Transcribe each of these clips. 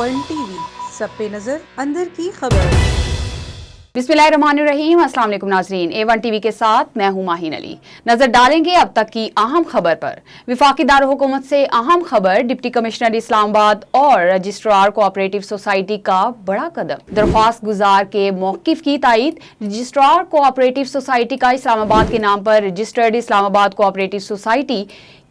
A1 TV सब पे नजर अंदर की खबर। बिस्मिल्लाहिर्रहमानिर्रहीम। अस्सलाम वालेकुम नाज़रीन, A1 टीवी के साथ मैं हूं माहिन अली। नजर डालेंगे अब तक की अहम खबर पर। विफाकी दारुल-हुकूमत से अहम खबर, डिप्टी कमिश्नर इस्लामाबाद और रजिस्ट्रार कोऑपरेटिव सोसाइटी का बड़ा कदम। दरख्वास्त गुजार के मौकिफ की तायीद। रजिस्ट्रार कोऑपरेटिव सोसाइटी का इस्लामाबाद के नाम पर रजिस्टर्ड इस्लामाबाद कोऑपरेटिव सोसाइटी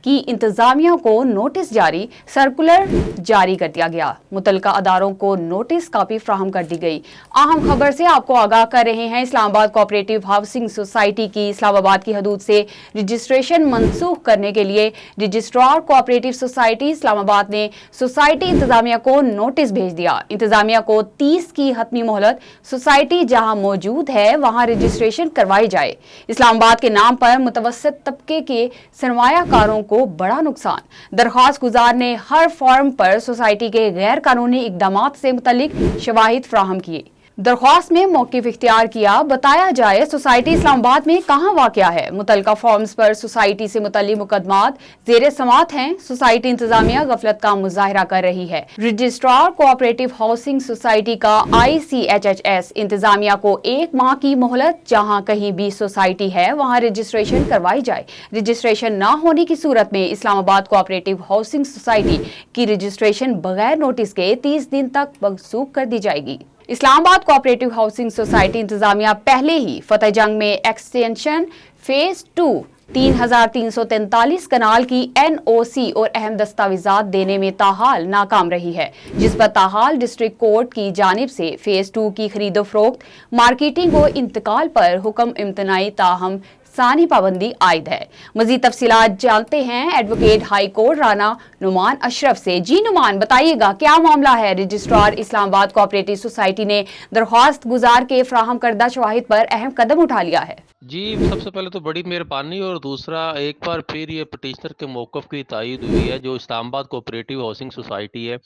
की इंतजामिया को नोटिस जारी, सर्कुलर जारी कर दिया गया। मुतलका अदारों को नोटिस कापी फ्राहम कर दी गई। अहम खबर से आपको आगाह कर रहे हैं। इस्लामाबाद कोऑपरेटिव हाउसिंग सोसाइटी की इस्लामाबाद की हदूद से रजिस्ट्रेशन मनसूख करने के लिए रजिस्ट्रार कोऑपरेटिव सोसाइटी इस्लामाबाद ने सोसाइटी इंतजामिया को नोटिस भेज दिया। इंतजामिया को 30 की हतमी मोहलत, सोसाइटी जहां मौजूद है वहां रजिस्ट्रेशन करवाई जाए। इस्लामाबाद के नाम पर मुतवस्सित तबके के सरमायाकारों को बड़ा नुकसान। दरख्वास्त गुजार ने हर फॉर्म पर सोसाइटी के गैर कानूनी इकदामात से मुतल्लिक शवाहिद फ्राहम किए। दरख्वास्त में मौकिफ इख्तियार किया। बताया जाए सोसाइटी इस्लामाबाद में कहाँ वाक़या है। मुतलका फॉर्म्स पर सोसाइटी से मुतल्लिक मुकदमात ज़ेरे समात हैं। सोसाइटी इंतजामिया गफलत का मुजाहिरा कर रही है। रजिस्ट्रार कोऑपरेटिव हाउसिंग सोसाइटी का ICHHS इंतजामिया को 1 माह की मोहलत, जहाँ कहीं भी सोसाइटी है वहाँ रजिस्ट्रेशन करवाई जाए। रजिस्ट्रेशन न होने की सूरत में इस्लामाबाद कोऑपरेटिव हाउसिंग सोसाइटी की रजिस्ट्रेशन बगैर नोटिस के 30 दिन तक मनसूख कर दी जाएगी। इस्लामाबाद कोऑपरेटिव हाउसिंग सोसाइटी इंतजामिया पहले ही फतेह जंग में एक्सटेंशन फेज 2 3343 कनाल की NOC और अहम दस्तावेजात देने में ताहाल नाकाम रही है, जिस पर ताहाल डिस्ट्रिक्ट कोर्ट की जानिब से फेज 2 की खरीदो फरोख्त, मार्केटिंग और इंतकाल पर हुक्म इम्तनाई ताहम सानी पाबंदी आयद है। मजीद तफसीलात जानते हैं advocate high court Rana Numan Ashraf से। जी नुमान, बताइएगा क्या मामला है। रजिस्ट्रार इस्लामाबाद कोऑपरेटिव सोसाइटी ने दरख्वास्त गुजार के फ्राहम करदा शवाहिद पर अहम कदम उठा लिया है। जी, सबसे पहले तो बड़ी मेहरबानी, और दूसरा एक बार फिर ये पटिशनर के मौक़िफ़ की तायीद हुई है। जो इस्लामाबाद कोऑपरेटिव हाउसिंग सोसाइटी है,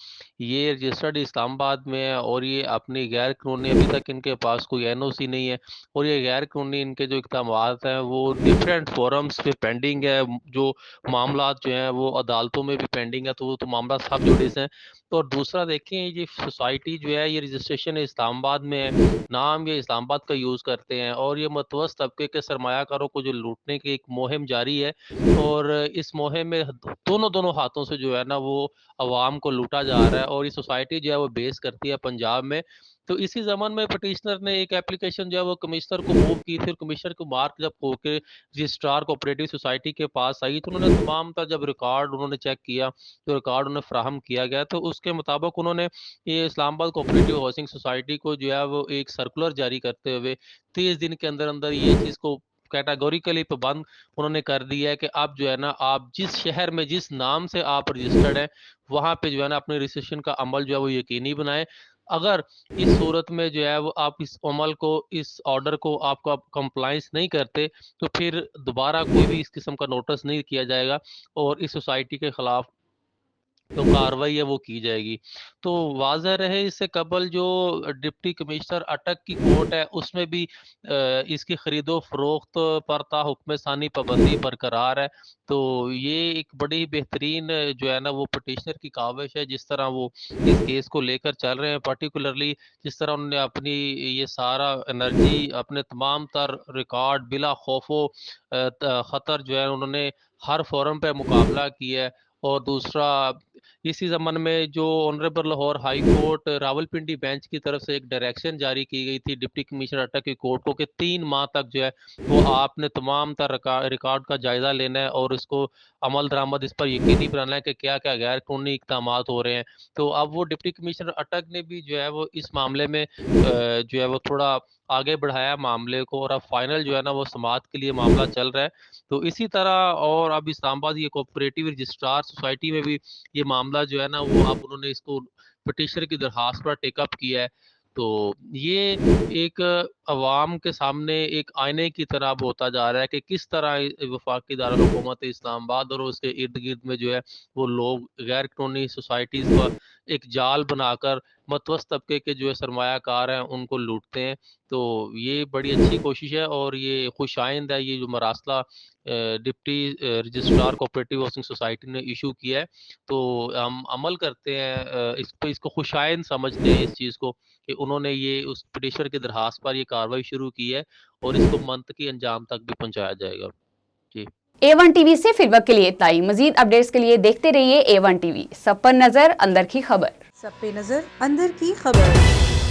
ये रजिस्टर्ड इस्लामाबाद में है और ये अपनी गैर कानूनी, अभी तक इनके पास कोई NOC नहीं है और ये गैर कानूनी इनके जो इक़दामात हैं वो डिफरेंट फोरम्स पे पेंडिंग है। जो मामलात जो हैं वो अदालतों में भी पेंडिंग है, तो वो तो मामला सब जुडिस हैं। तो और दूसरा देखें, ये सोसाइटी जो है ये रजिस्ट्रेशन इस्लामाबाद में है, नाम ये इस्लामाबाद का यूज़ करते हैं और ये मतवस्त तबके के सरमायाकारों को जो लूटने की एक मुहिम जारी है। और इस मुहिम में दोनों हाथों से जो है ना वो अवाम को लूटा जा रहा है। और ये सोसाइटी जो है वो बेस करती है पंजाब में। तो इसी ज़मन में पटिशनर ने एक एप्लीकेशन जो है वो कमिश्नर को मूव की थी, और कमिश्नर को मार्क जब होके रजिस्ट्रार कोऑपरेटिव सोसाइटी के पास आई तो उन्होंने तमाम तर जब रिकॉर्ड उन्होंने चेक किया, तो रिकॉर्ड उन्हें फ्राहम किया गया। तो उसके मुताबिक उन्होंने ये इस्लामाबाद कोऑपरेटिव हाउसिंग सोसाइटी को जो है वो एक सर्कुलर जारी करते हुए 30 दिन के अंदर अंदर ये चीज़ को कैटेगोरिकली पाबंद उन्होंने कर दिया है कि अब जो है ना आप जिस शहर में जिस नाम से आप रजिस्टर्ड हैं वहाँ पे जो है ना अपने रजिस्ट्रेशन का अमल जो है वो यकीनी बनाएं। अगर इस सूरत में जो है वो आप इस अमल को, इस ऑर्डर को आपका कंप्लायंस नहीं करते, तो फिर दोबारा कोई भी इस किस्म का नोटिस नहीं किया जाएगा और इस सोसाइटी के खिलाफ तो कार्रवाई है वो की जाएगी। तो वाज़ह रहे, इससे कबल जो डिप्टी कमिश्नर अटक की कोर्ट है उसमें भी इसकी खरीदो फरोख्त पर ता हुक्म सानी पाबंदी बरकरार है। तो ये एक बड़ी बेहतरीन जो है ना वो पटिशनर की काविश है, जिस तरह वो इस केस को लेकर चल रहे हैं। पर्टिकुलरली जिस तरह उन्होंने अपनी ये सारा एनर्जी, अपने तमाम तर रिकॉर्ड बिला खौफो ख़तर जो है उन्होंने हर फोरम पे मुकाबला किया है। और दूसरा, इसी ज़मन में जो honourable Lahore high court Rawalpindi bench की तरफ से एक डायरेक्शन जारी की गई थी डिप्टी कमिश्नर अटक की कोर्ट को कि 3 माह तक जो है वो आपने तमाम तर रिकॉर्ड का जायज़ा लेना है और इसको अमल दरामद इस पर यकीनी बनाना है कि क्या-क्या गैर कानूनी इक़दामात हो रहे हैं। तो अब वो डिप्टी कमिश्नर अटक ने भी जो है वो इस मामले में जो है वो थोड़ा आगे बढ़ाया मामले को, और अब फाइनल जो है ना वो समाअत के लिए मामला चल रहा है। तो इसी तरह और अब इस्लामाबाद ये कोऑपरेटिव रजिस्ट्रार सोसाइटी में भी ये मामला जो है ना वो अब उन्होंने इसको पटिशनर की दरखास्त पर टेक अप किया है। तो ये एक अवाम के सामने एक आईने की तरह अब होता जा रहा है कि किस तरह वफाकी दारुल हुकूमत इस्लामाबाद और उसके इर्द गिर्द में जो है वो लोग गैर कानूनी सोसाइटीज़ का एक जाल बनाकर متوسط طبقے کے جو ہے سرمایہ کار ہیں ان کو لوٹتے ہیں. تو یہ بڑی اچھی کوشش ہے اور یہ خوش آئند ہے یہ جو مراسلہ deputy registrar cooperative housing society نے ایشو کیا ہے. تو ہم عمل کرتے ہیں اس کو خوش آئند سمجھتے ہیں اس چیز کو کہ انہوں نے یہ اس پٹیشنر کی درخواست پر یہ کارروائی شروع کی ہے اور اس کو منطقی انجام تک بھی پہنچایا جائے گا. جی A1 ٹی وی سے فی الوقت کے لیے اتنا ہی. مزید اپڈیٹس کے لیے دیکھتے رہیے A1 ٹی وی. سب پر نظر اندر کی خبر. سب پہ نظر اندر کی خبر.